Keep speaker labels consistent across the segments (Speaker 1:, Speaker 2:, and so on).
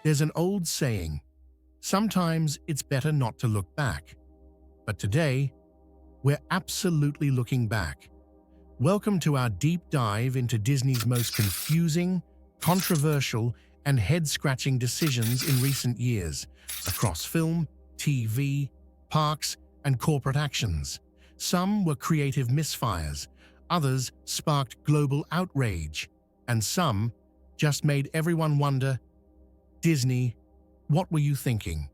Speaker 1: There's an old saying, sometimes it's better not to look back. But today, we're absolutely looking back. Welcome to our deep dive into Disney's most confusing, controversial, and head-scratching decisions in recent years, across film, TV, parks, and corporate actions. Some were creative misfires, others sparked global outrage, and some just made everyone wonder, Disney, what were you thinking?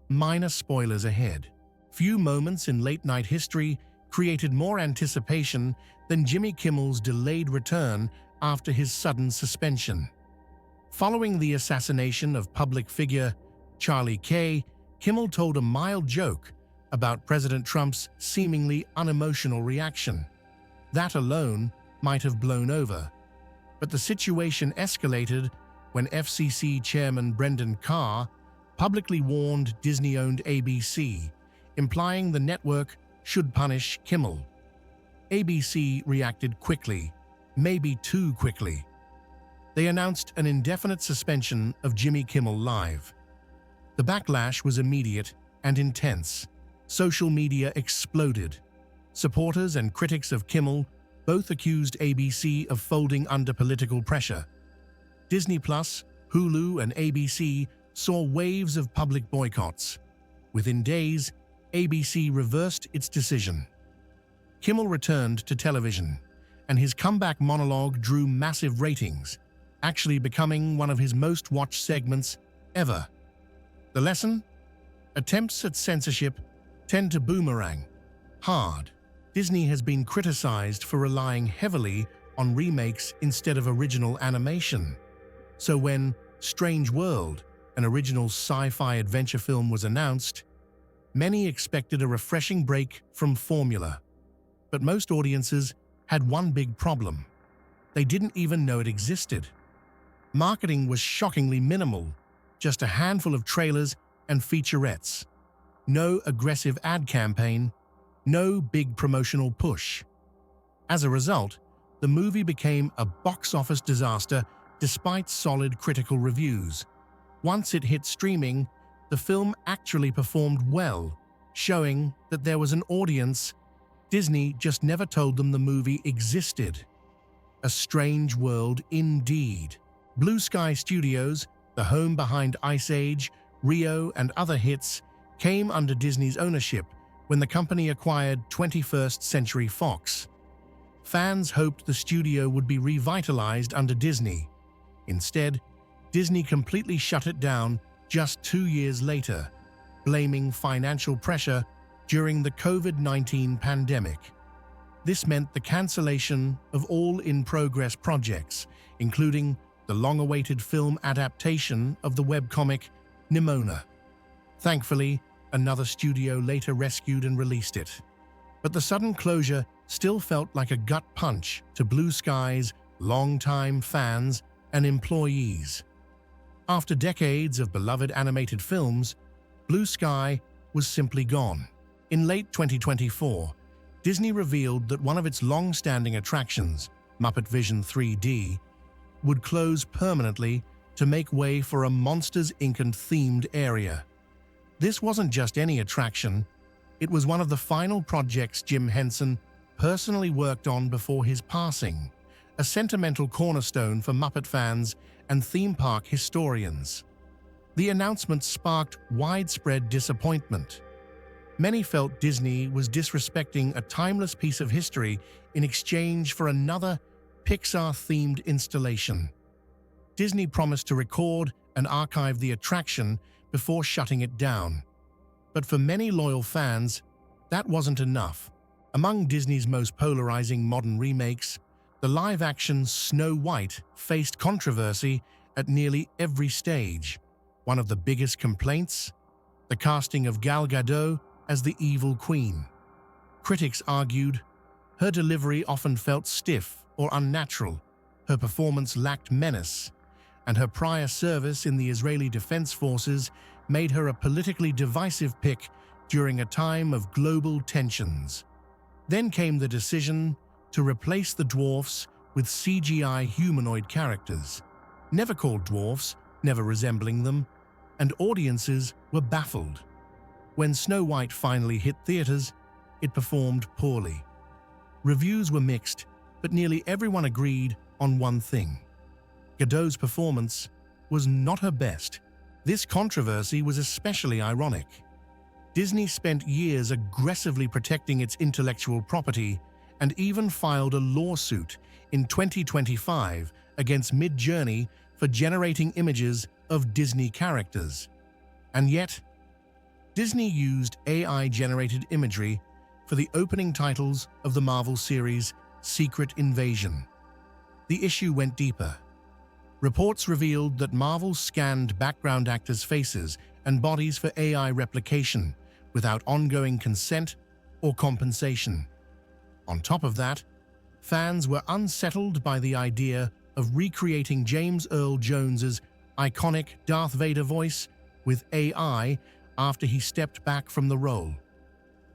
Speaker 1: Minor spoilers ahead. Few moments in late-night history created more anticipation than Jimmy Kimmel's delayed return after his sudden suspension. Following the assassination of public figure Charlie Kay, Kimmel told a mild joke about President Trump's seemingly unemotional reaction. That alone might have blown over. But the situation escalated when FCC Chairman Brendan Carr publicly warned Disney-owned ABC, implying the network should punish Kimmel. ABC reacted quickly, maybe too quickly. They announced an indefinite suspension of Jimmy Kimmel Live. The backlash was immediate and intense. Social media exploded. Supporters and critics of Kimmel both accused ABC of folding under political pressure. Disney+, Hulu, and ABC saw waves of public boycotts. Within days, ABC reversed its decision. Kimmel returned to television, and his comeback monologue drew massive ratings, actually becoming one of his most watched segments ever. The lesson? Attempts at censorship tend to boomerang hard. Disney has been criticized for relying heavily on remakes instead of original animation. So when Strange World, an original sci-fi adventure film, was announced, many expected a refreshing break from formula. But most audiences had one big problem. They didn't even know it existed. Marketing was shockingly minimal, just a handful of trailers and featurettes. No aggressive ad campaign, no big promotional push. As a result, the movie became a box office disaster despite solid critical reviews. Once it hit streaming, the film actually performed well, showing that there was an audience. Disney just never told them the movie existed. A strange world indeed. Blue Sky Studios, the home behind Ice Age, Rio, and other hits, came under Disney's ownership when the company acquired 21st Century Fox. Fans hoped the studio would be revitalized under Disney. Instead, Disney completely shut it down just 2 years later, blaming financial pressure during the COVID-19 pandemic. This meant the cancellation of all in-progress projects, including the long-awaited film adaptation of the webcomic Nimona. Thankfully, another studio later rescued and released it. But the sudden closure still felt like a gut punch to Blue Sky's longtime fans and employees. After decades of beloved animated films, Blue Sky was simply gone. In late 2024, Disney revealed that one of its long-standing attractions, Muppet Vision 3D, would close permanently to make way for a Monsters, Inc. themed area. This wasn't just any attraction, it was one of the final projects Jim Henson personally worked on before his passing, a sentimental cornerstone for Muppet fans and theme park historians. The announcement sparked widespread disappointment. Many felt Disney was disrespecting a timeless piece of history in exchange for another Pixar-themed installation. Disney promised to record and archive the attraction before shutting it down. But for many loyal fans, that wasn't enough. Among Disney's most polarizing modern remakes, the live-action Snow White faced controversy at nearly every stage. One of the biggest complaints? The casting of Gal Gadot as the evil queen. Critics argued her delivery often felt stiff or unnatural, her performance lacked menace, and her prior service in the Israeli Defense Forces made her a politically divisive pick during a time of global tensions. Then came the decision to replace the dwarfs with CGI humanoid characters. Never called dwarfs, never resembling them, and audiences were baffled. When Snow White finally hit theaters, it performed poorly. Reviews were mixed, but nearly everyone agreed on one thing: Gadot's performance was not her best. This controversy was especially ironic. Disney spent years aggressively protecting its intellectual property and even filed a lawsuit in 2025 against Midjourney for generating images of Disney characters. And yet, Disney used AI-generated imagery for the opening titles of the Marvel series Secret Invasion. The issue went deeper. Reports revealed that Marvel scanned background actors' faces and bodies for AI replication without ongoing consent or compensation. On top of that, fans were unsettled by the idea of recreating James Earl Jones's iconic Darth Vader voice with AI after he stepped back from the role.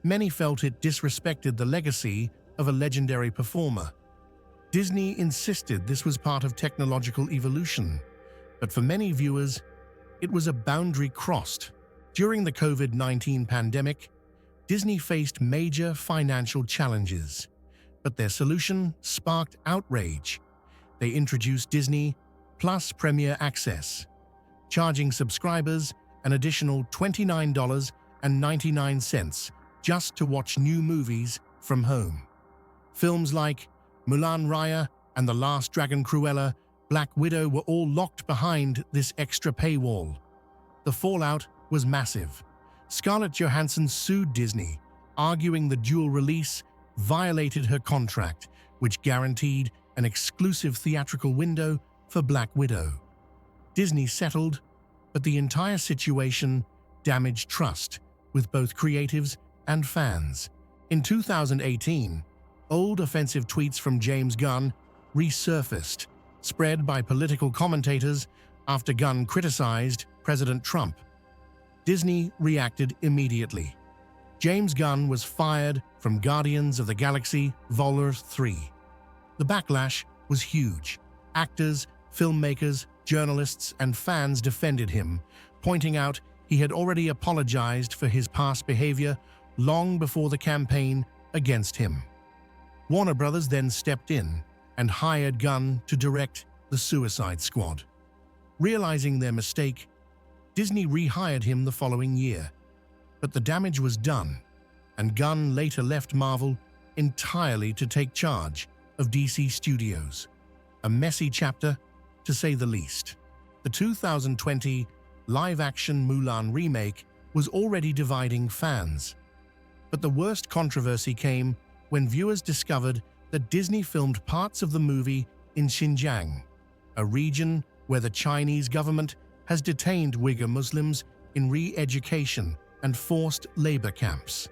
Speaker 1: Many felt it disrespected the legacy of a legendary performer. Disney insisted this was part of technological evolution, but for many viewers, it was a boundary crossed. During the COVID-19 pandemic, Disney faced major financial challenges, but their solution sparked outrage. They introduced Disney Plus Premier Access, charging subscribers an additional $29.99 just to watch new movies from home. Films like Mulan Raya and The Last Dragon Cruella, Black Widow were all locked behind this extra paywall. The fallout was massive. Scarlett Johansson sued Disney, arguing the dual release violated her contract, which guaranteed an exclusive theatrical window for Black Widow. Disney settled, but the entire situation damaged trust with both creatives and fans. In 2018, old offensive tweets from James Gunn resurfaced, spread by political commentators after Gunn criticized President Trump. Disney reacted immediately. James Gunn was fired from Guardians of the Galaxy Vol. 3. The backlash was huge. Actors, filmmakers, journalists, and fans defended him, pointing out he had already apologized for his past behavior long before the campaign against him. Warner Brothers then stepped in and hired Gunn to direct The Suicide Squad. Realizing their mistake, Disney rehired him the following year. But the damage was done, and Gunn later left Marvel entirely to take charge of DC Studios. A messy chapter, to say the least. The 2020 live-action Mulan remake was already dividing fans. But the worst controversy came when viewers discovered that Disney filmed parts of the movie in Xinjiang, a region where the Chinese government has detained Uyghur Muslims in re-education and forced labor camps.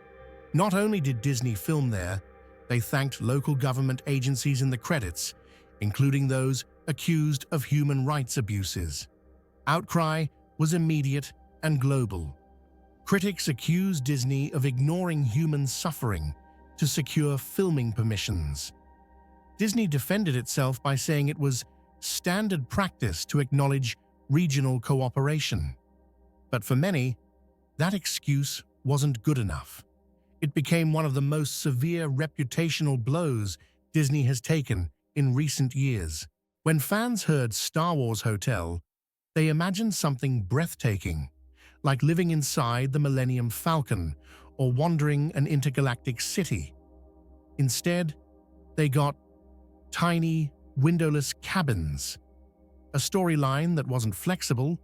Speaker 1: Not only did Disney film there, they thanked local government agencies in the credits, including those accused of human rights abuses. Outcry was immediate and global. Critics accused Disney of ignoring human suffering to secure filming permissions. Disney defended itself by saying it was standard practice to acknowledge regional cooperation. But for many, that excuse wasn't good enough. It became one of the most severe reputational blows Disney has taken in recent years. When fans heard Star Wars Hotel, they imagined something breathtaking, like living inside the Millennium Falcon or wandering an intergalactic city. Instead, they got tiny, windowless cabins, a storyline that wasn't flexible,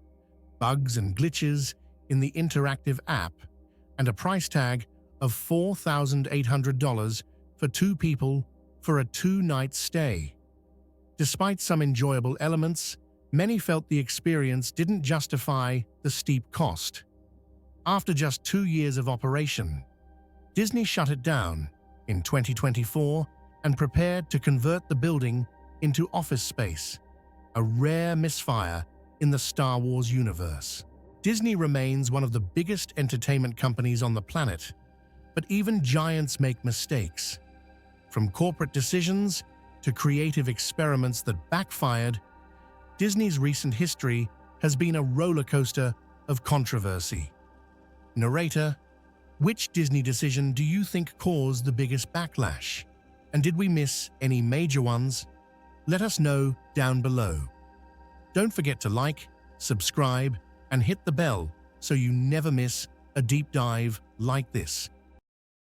Speaker 1: bugs and glitches in the interactive app, and a price tag of $4,800 for 2 people for a 2-night stay. Despite some enjoyable elements, many felt the experience didn't justify the steep cost. After just 2 years of operation, Disney shut it down in 2024 and prepared to convert the building into office space, a rare misfire in the Star Wars universe. Disney remains one of the biggest entertainment companies on the planet, but even giants make mistakes. From corporate decisions to creative experiments that backfired, Disney's recent history has been a roller coaster of controversy. Narrator, which Disney decision do you think caused the biggest backlash? And did we miss any major ones? Let us know down below. Don't forget to like, subscribe, and hit the bell so you never miss a deep dive like this.